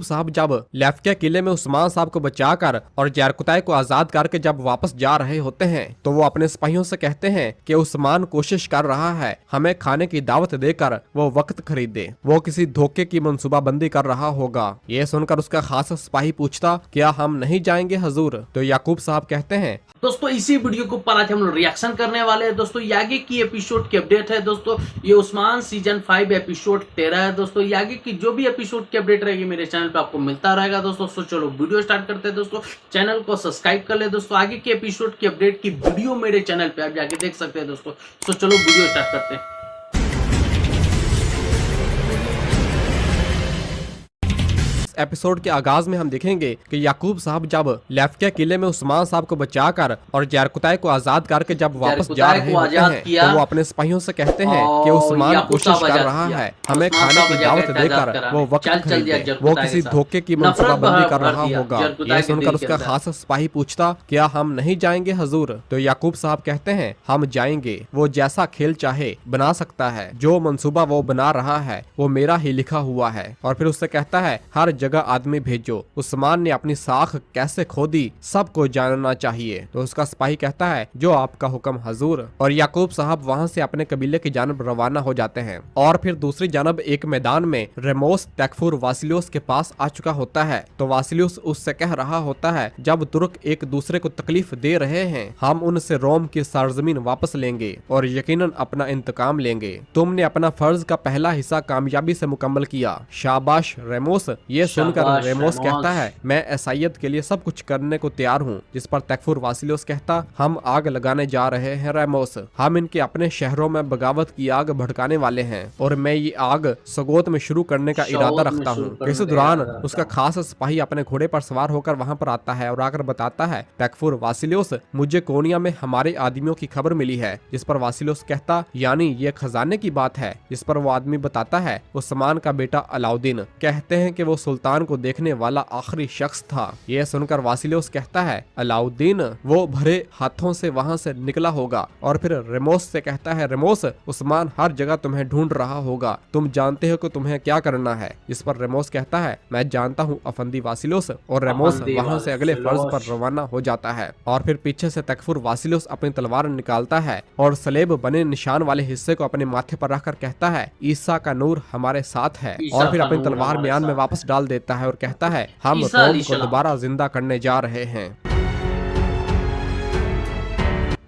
साहब जब लेफ्ट किले में उस्मान साहब को बचाकर और जरकुतै को आजाद करके जब वापस जा रहे होते हैं तो वो अपने सिपाहियों से कहते हैं कि उस्मान कोशिश कर रहा है हमें खाने की दावत देकर वो वक्त खरीदे, वो किसी धोखे की मंसूबाबंदी कर रहा होगा। ये सुनकर उसका खास सिपाही पूछता, क्या हम नहीं जाएंगे हजूर? तो याकूब साहब कहते हैं, दोस्तों इसी वीडियो के ऊपर आज हम लोग रिएक्शन करने वाले हैं। दोस्तों ये आगे की एपिसोड की अपडेट है। दोस्तों ये उस्मान सीजन 5 एपिसोड 13 है। दोस्तों ये आगे की जो भी एपिसोड की अपडेट रहेगी मेरे चैनल पे आपको मिलता रहेगा। दोस्तों सो चलो वीडियो स्टार्ट करते हैं। दोस्तों चैनल को सब्सक्राइब कर ले। दोस्तों आगे की एपिसोड की अपडेट की वीडियो मेरे चैनल पे आप जाके देख सकते हैं। दोस्तों सो चलो वीडियो स्टार्ट करते हैं। एपिसोड के आगाज में हम देखेंगे कि याकूब साहब जब लेफ्ट किले में उस्मान साहब को बचाकर और जरकुतै को आजाद करके जब वापस जा रहे होते हैं तो वो अपने सिपाहियों से कहते हैं कि उस्मान कोशिश कर रहा है हमें खाने की दावत देकर वो वक्त खरीदे, वो किसी धोखे की मंसूबाबंदी कर रहा होगा। ये सुनकर उसका खास सिपाही पूछता, क्या हम नहीं जाएंगे हजूर? तो याकूब साहब कहते हैं, हम जाएंगे, वो जैसा खेल चाहे बना सकता है, जो मंसूबा वो बना रहा है वो मेरा ही लिखा हुआ है। और फिर उससे कहता है, हर जगह आदमी भेजो, उस्मान ने अपनी साख कैसे खोदी सबको जानना चाहिए। तो उसका सिपाही कहता है, जो आपका हुक्म हजूर। और याकूब साहब वहां से अपने कबीले की जानब रवाना हो जाते हैं। और फिर दूसरी जानब एक मैदान में रेमोस तकफुर वासिलियोस के पास आ चुका होता है। तो वासिलियोस उससे कह रहा होता है, जब तुर्क एक दूसरे को तकलीफ दे रहे हैं हम उनसे रोम की सरजमीन वापस लेंगे और यकीनन अपना इंतकाम लेंगे। तुमने अपना फर्ज का पहला हिस्सा कामयाबी से मुकम्मल किया, शाबाश रेमोस। ये सुनकर रेमोस कहता है, मैं ईसाइयत के लिए सब कुछ करने को तैयार हूँ। जिस पर तकफुर वासिलियोस कहता, हम आग लगाने जा रहे हैं रेमोस, हम इनके अपने शहरों में बगावत की आग भड़काने वाले हैं और मैं ये आग सगोत में शुरू करने का इरादा रखता हूँ। इस दौरान उसका खास सिपाही अपने घोड़े पर सवार होकर वहाँ पर आता है और आकर बताता है, तकफुर वासिलियोस मुझे कोनिया में हमारे आदमियों की खबर मिली है। जिस पर वासिलियोस कहता, यानी ये खजाने की बात है? जिस पर वो आदमी बताता है, उस्मान का बेटा अलाउद्दीन, कहते हैं कि वो सुल्तान को देखने वाला आखिरी शख्स था। यह सुनकर वासिलियोस कहता है, अलाउद्दीन वो भरे हाथों से वहां से निकला होगा। और फिर रेमोस से कहता है, रेमोस उस्मान हर जगह तुम्हें ढूंढ रहा होगा, तुम जानते हो कि तुम्हें क्या करना है? इस पर रेमोस कहता है, मैं जानता हूँ अफंदी वासिलियोस। और रेमोस वहां से अगले फर्ज पर रवाना हो जाता है। और फिर पीछे से तकफुर वासिलियोस अपनी तलवार निकालता है और सलेब बने निशान वाले हिस्से को अपने माथे पर रखकर कहता है, ईसा का नूर हमारे साथ है। और फिर अपनी तलवार म्यान में वापस डाल देता है और कहता है, हम रोम को दोबारा जिंदा करने जा रहे हैं।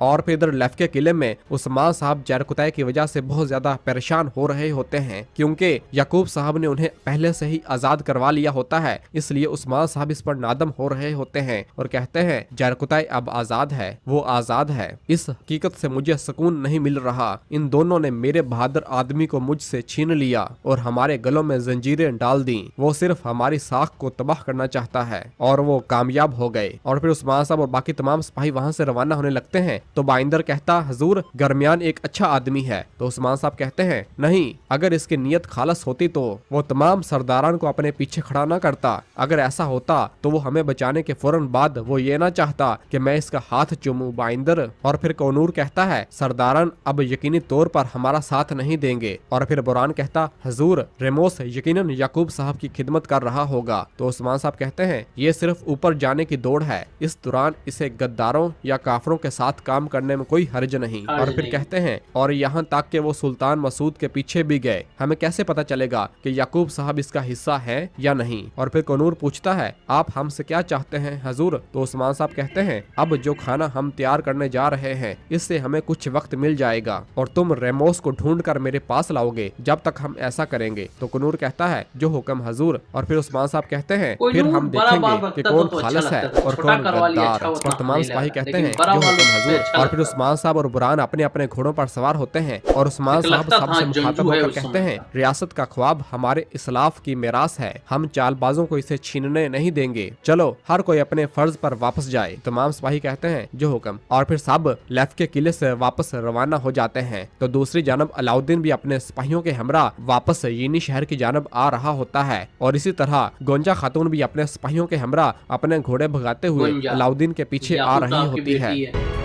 और फिर इधर लेफ्ट किले में उस्मान साहब जरकुतै की वजह से बहुत ज्यादा परेशान हो रहे होते हैं, क्योंकि याकूब साहब ने उन्हें पहले से ही आजाद करवा लिया होता है। इसलिए उस्मान साहब इस पर नादम हो रहे होते हैं और कहते हैं, जरकुतै अब आजाद है, वो आजाद है। इस हकीकत से मुझे सुकून नहीं मिल रहा। इन दोनों ने मेरे बहादुर आदमी को मुझसे छीन लिया और हमारे गलों में जंजीरें डाल दी। वो सिर्फ हमारी साख को तबाह करना चाहता है और वो कामयाब हो गए। और फिर उस्मान साहब और बाकी तमाम सिपाही वहां से रवाना होने लगते हैं। तो बाइंदर कहता, हजूर गरमियान एक अच्छा आदमी है। तो उस्मान साहब कहते हैं, नहीं, अगर इसकी नीयत खालस होती तो वो तमाम सरदारान को अपने पीछे खड़ा न करता। अगर ऐसा होता तो वो हमें बचाने के फौरन बाद वो ये ना चाहता कि मैं इसका हाथ चूमूं बाइंदर। और फिर कौनूर कहता है, सरदारान अब यकीनी तौर पर हमारा साथ नहीं देंगे। और फिर बुरान कहता, हजूर रेमोस यकीनन याकूब साहब की खिदमत कर रहा होगा। तो उस्मान साहब कहते हैं, ये सिर्फ ऊपर जाने की दौड़ है, इस दौरान इसे गद्दारों या काफरों के साथ काम करने में कोई हर्ज नहीं। और फिर कहते हैं, और यहाँ तक कि वो सुल्तान मसूद के पीछे भी गए, हमें कैसे पता चलेगा कि याकूब साहब इसका हिस्सा है या नहीं? और फिर कनूर पूछता है, आप हमसे क्या चाहते हैं हजूर? तो उस्मान साहब कहते हैं, अब जो खाना हम तैयार करने जा रहे हैं इससे हमें कुछ वक्त मिल जाएगा और तुम रेमोस को ढूंढ कर मेरे पास लाओगे जब तक हम ऐसा करेंगे। तो कनूर कहता है, जो हुक्म हजूर। और फिर उस्मान साहब कहते हैं, फिर हम देखेंगे कि कौन खालिस है और कौन गद्दार। और तमाम सिपाही कहते हैं, जो हुक्म हजूर। और फिर उस्मान साहब और बुरान अपने अपने घोड़ों पर सवार होते हैं और उस्मान साहब सबसे मुखातब होकर कहते हैं, रियासत का ख्वाब हमारे इस्लाफ की मिरास है, हम चालबाजों को इसे छीनने नहीं देंगे। चलो हर कोई अपने फर्ज पर वापस जाए। तमाम सिपाही कहते हैं, जो हुक्म। और फिर सब लेफ्ट किले से वापस रवाना हो जाते हैं। तो दूसरी जानब अलाउद्दीन भी अपने सिपाहियों के हमरा वापस यीनी शहर की जानब आ रहा होता है। और इसी तरह गोंजा खातून भी अपने सिपाहियों के हमरा अपने घोड़े भगाते हुए अलाउद्दीन के पीछे आ रही होती है।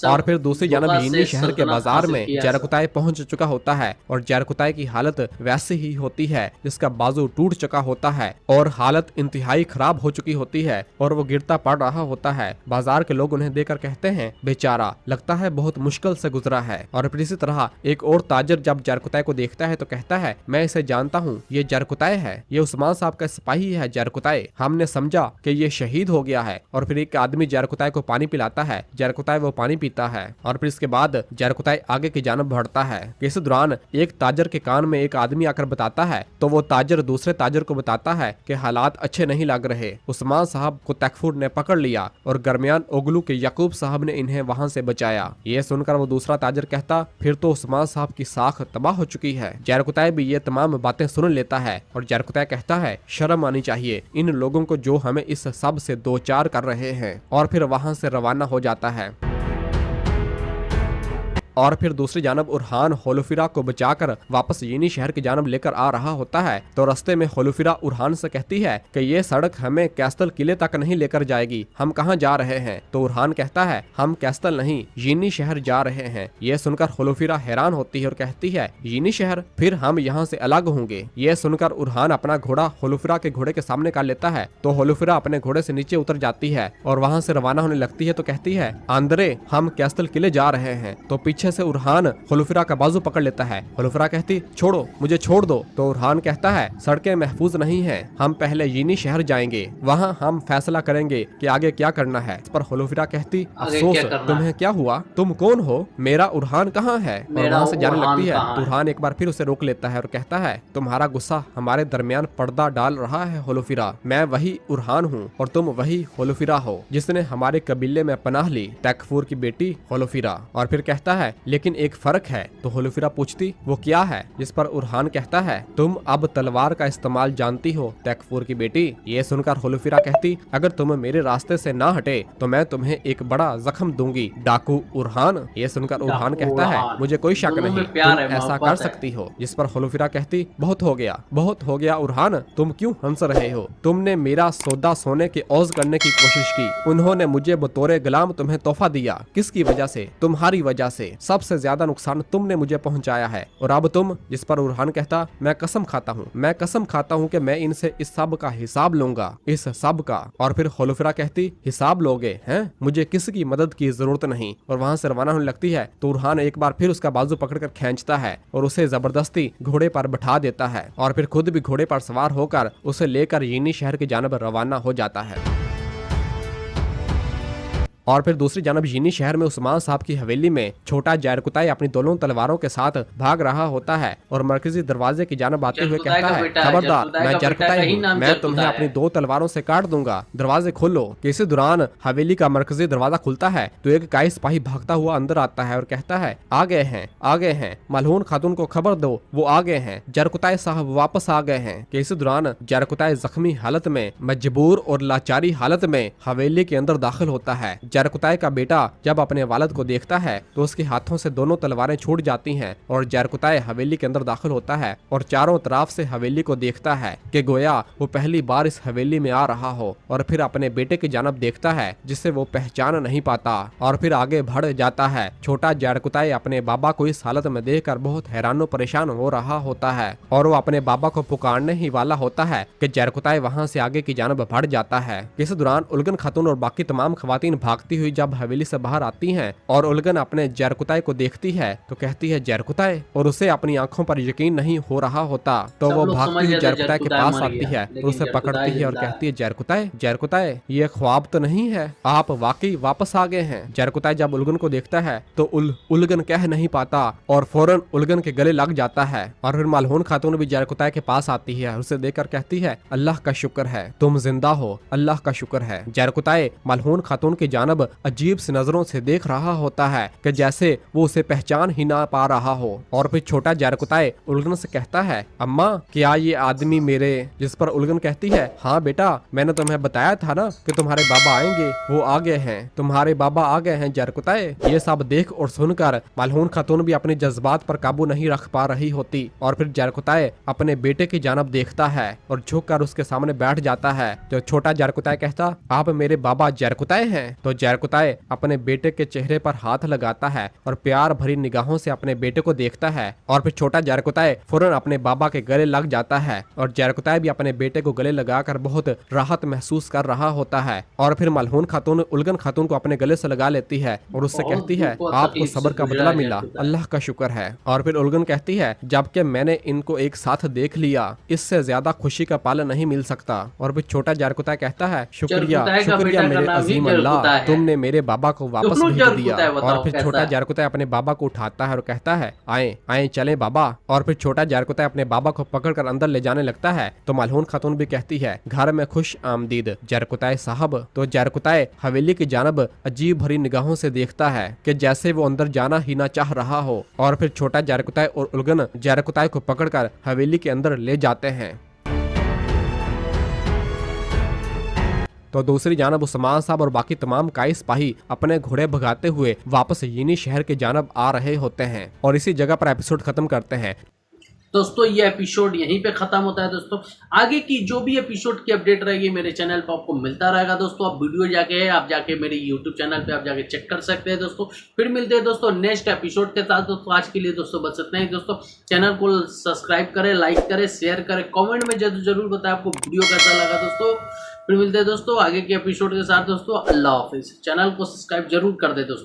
और फिर दूसरी जानब यीनी शहर के बाजार में जरकुताई पहुंच चुका होता है और जरकुताई की हालत वैसी ही होती है जिसका बाजू टूट चुका होता है और हालत इंतहाई खराब हो चुकी होती है और वो गिरता पड़ रहा होता है। बाजार के लोग उन्हें देखकर कहते हैं, बेचारा, लगता है बहुत मुश्किल से गुजरा है। और फिर इसी तरह एक और ताजर जब जरकुताई को देखता है तो कहता है, मैं इसे जानता हूँ, ये जरकुताई है, ये उस्मान साहब का सिपाही है जरकुताई। हमने समझा कि ये शहीद हो गया है। और फिर एक आदमी जरकुताई को पानी पिलाता है, जरकुताई वो पानी पीता है और फिर इसके बाद जरकुताई आगे की जानब बढ़ता है। इस दौरान एक ताजर के कान में एक आदमी आकर बताता है तो वो ताजर दूसरे ताजर को बताता है कि हालात अच्छे नहीं लग रहे। उस्मान साहब को तकफूर ने पकड़ लिया और दरमियान ओगलू के याकूब साहब ने इन्हें वहां से बचाया। ये सुनकर वो दूसरा ताजर कहता, फिर तो उस्मान साहब की साख तबाह हो चुकी है। जरकुताई भी ये तमाम बातें सुन लेता है और जरकुताई कहता है, शर्म आनी चाहिए इन लोगों को जो हमें इस सब से दो चार कर रहे हैं। और फिर वहां से रवाना हो जाता है। और फिर दूसरी जानब उरहान होलोफिरा को बचाकर वापस यीनी शहर की जानब लेकर आ रहा होता है तो रास्ते में होलोफिरा उरहान से कहती है कि ये सड़क हमें कैस्टल किले तक नहीं लेकर जाएगी, हम कहाँ जा रहे हैं। तो उरहान कहता है, हम कैस्टल नहीं यीनी शहर जा रहे हैं। ये सुनकर होलोफिरा हैरान होती है और कहती है, यीनी शहर, फिर हम यहाँ से अलग होंगे। ये सुनकर उरहान अपना घोड़ा होलोफिरा के घोड़े के सामने कर लेता है तो होलोफिरा अपने घोड़े से नीचे उतर जाती है और वहाँ से रवाना होने लगती है तो कहती है, आंद्रे, हम कैस्टल किले जा रहे हैं। तो पीछे से उरहान होलोफिरा का बाजू पकड़ लेता है। होलोफिरा कहती, छोड़ो, मुझे छोड़ दो। तो उरहान कहता है, सड़कें महफूज नहीं हैं, हम पहले यीनी शहर जाएंगे, वहाँ हम फैसला करेंगे कि आगे क्या करना है। इस पर होलोफिरा कहती, अफसोस, तुम्हें क्या हुआ, तुम कौन हो, मेरा उरहान कहाँ है। और वहाँ से जाने लगती है तो उरहान एक बार फिर उसे रोक लेता है और कहता है, तुम्हारा गुस्सा हमारे दरमियान पर्दा डाल रहा है होलोफिरा। मैं वही उरहान हूँ और तुम वही होलोफिरा हो जिसने हमारे कबीले में पनाह ली, तकफूर की बेटी होलोफिरा। और फिर कहता है, लेकिन एक फर्क है। तो होलोफिरा पूछती, वो क्या है। जिस पर उरहान कहता है, तुम अब तलवार का इस्तेमाल जानती हो तकफूर की बेटी। ये सुनकर होलोफिरा कहती, अगर तुम मेरे रास्ते से ना हटे तो मैं तुम्हें एक बड़ा जख्म दूंगी, डाकू उरहान। ये सुनकर उरहान कहता है, मुझे कोई शक नहीं, तुम ऐसा कर सकती हो। जिस पर होलोफिरा कहती, बहुत हो गया, बहुत हो गया उरहान, तुम क्यों हंस रहे हो। तुमने मेरा सौदा सोने के औज करने की कोशिश की, उन्होंने मुझे बतौर गुलाम तुम्हें तोहफा दिया। किसकी वजह से, तुम्हारी वजह से। सबसे ज्यादा नुकसान तुमने मुझे पहुंचाया है और अब तुम। जिस पर उरहान कहता, मैं कसम खाता हूँ, मैं कसम खाता हूँ कि मैं इनसे इस सब का हिसाब लूंगा, इस सब का। और फिर होलोफिरा कहती, हिसाब लोगे हैं, मुझे किसी की मदद की जरूरत नहीं। और वहाँ से रवाना होने लगती है तो उरहान एक बार फिर उसका बाजू पकड़कर खींचता है और उसे जबरदस्ती घोड़े पर बैठा देता है और फिर खुद भी घोड़े पर सवार होकर उसे लेकर यीनी शहर की जानब रवाना हो जाता है। और फिर दूसरी जानब यीनी शहर में उस्मान साहब की हवेली में छोटा जरकुताई अपनी दोनों तलवारों के साथ भाग रहा होता है और मरकजी दरवाजे की जानब आते हुए कहता है, खबरदार, मैं जरकुताई हूँ, मैं तुम्हें अपनी दो तलवारों से काट दूंगा, दरवाजे खोलो। इसी दौरान हवेली का मरकजी दरवाजा खुलता है तो एक काई सिपाही भागता हुआ अंदर आता है और कहता है, आ गए हैं, आ गए हैं, मलहून खातून को खबर दो, वो आ गए हैं, जरकुताई साहब वापस आ गए हैं। इसी दौरान जरकुताई जख्मी हालत में, मजबूर और लाचारी हालत में हवेली के अंदर दाखिल होता है। जरकुताई का बेटा जब अपने वालिद को देखता है तो उसके हाथों से दोनों तलवारें छूट जाती हैं और जरकुताई हवेली के अंदर दाखिल होता है और चारों तरफ से हवेली को देखता है कि गोया वो पहली बार इस हवेली में आ रहा हो। और फिर अपने बेटे की जानब देखता है जिसे वो पहचान नहीं पाता और फिर आगे बढ़ जाता है। छोटा जरकुताई अपने बाबा को इस हालत में देखकर बहुत हैरान परेशान हो रहा होता है और वो अपने बाबा को पुकारने ही वाला होता है कि जरकुताई वहाँ से आगे की जानब बढ़ जाता है। इस दौरान उलगन खातून और बाकी तमाम खवातीन भागती हुई जब हवेली से बाहर आती हैं और उलगन अपने जरकुताई को देखती है तो कहती है, जरकुताई, और उसे अपनी आंखों पर यकीन नहीं हो रहा होता। तो वो भागती हुई जरकुताई के पास आती है और उसे पकड़ती है और कहती है, जरकुताई, जरकुताई, ये ख्वाब तो नहीं है, आप वाकई वापस आ गए हैं। जरकुताई जब उलगन को देखता है तो उलगन कह नहीं पाता और फौरन उलगन के गले लग जाता है। और फिर मलहून खातून भी जरकुताई के पास आती है, उसे देखकर कहती है, अल्लाह का शुक्र है, तुम जिंदा हो, अल्लाह का शुक्र है। जरकुताई मलहून खातून की जानब अजीब सी नजरों से देख रहा होता है कि जैसे वो उसे पहचान ही ना पा रहा हो। और फिर छोटा जरकुताई उलगन से कहता है, अम्मा, क्या ये आदमी मेरे। जिस पर उलगन कहती है, हाँ बेटा, मैंने तुम्हें बताया था ना कि तुम्हारे बाबा आएंगे, वो आ गए हैं, तुम्हारे बाबा आ गए हैं जरकुताई। ये सब देख और सुनकर मलहून खातून भी अपने जज्बात पर काबू नहीं रख पा रही होती और फिर जरकुताई अपने बेटे की जानब देखता है और झुक कर उसके सामने बैठ जाता है। तो छोटा जरकुताई कहता, आप मेरे बाबा जरकुताई हैं। तो जरकुताए अपने बेटे के चेहरे पर हाथ लगाता है और प्यार भरी निगाहों से अपने बेटे को देखता है। और फिर छोटा जरकुताए फौरन अपने बाबा के गले लग जाता है और जरकुताए भी अपने बेटे को गले लगाकर बहुत राहत महसूस कर रहा होता है। और फिर मलहून खातून उलगन खातून को अपने गले से लगा लेती है और उससे कहती है, आपको सब्र का बदला मिला, अल्लाह का शुक्र है। और फिर उलगन कहती है, जबकि मैंने इनको एक साथ देख लिया, इससे ज्यादा खुशी का पालन नहीं मिल सकता। और फिर छोटा जरकुताए कहता है, शुक्रिया शुक्रिया मेरे अजीम अल्लाह, तुमने मेरे बाबा को वापस भेज दिया। और फिर छोटा जरकुताए अपने बाबा को उठाता है और कहता है, आए आए चले बाबा। और फिर छोटा जरकुताए अपने बाबा को पकड़कर अंदर ले जाने लगता है तो मलहून खातून भी कहती है, घर में खुश आमदीद जरकुताए साहब। तो जरकुताए हवेली की जानब अजीब भरी निगाहों से देखता है कि जैसे वो अंदर जाना ही ना चाह रहा हो। और फिर छोटा जरकुताए और उलगन जरकुताए को पकड़कर हवेली के अंदर ले जाते हैं। तो दूसरी जानब उस्मान साहब और बाकी तमाम काई सिपाही अपने घोड़े भगाते हुए वापस यीनी शहर की जानब आ रहे होते हैं और इसी जगह पर एपिसोड खत्म करते हैं। दोस्तों ये एपिसोड यहीं पे खत्म होता है। दोस्तों आगे की जो भी एपिसोड की अपडेट रहेगी मेरे चैनल पर आपको मिलता रहेगा। दोस्तों आप वीडियो आप जाके मेरे यूट्यूब चैनल पे आप जाके चेक कर सकते हैं। दोस्तों फिर मिलते हैं दोस्तों नेक्स्ट एपिसोड के साथ। दोस्तों आज के लिए दोस्तों बस इतना ही। दोस्तों चैनल को सब्सक्राइब करें, लाइक करें, शेयर करें, कॉमेंट में जरूर बताएं आपको वीडियो कैसा लगा। दोस्तों फिर मिलते हैं दोस्तों आगे के एपिसोड के साथ। दोस्तों अल्लाह हाफिज। चैनल को सब्सक्राइब जरूर कर दे दोस्तों।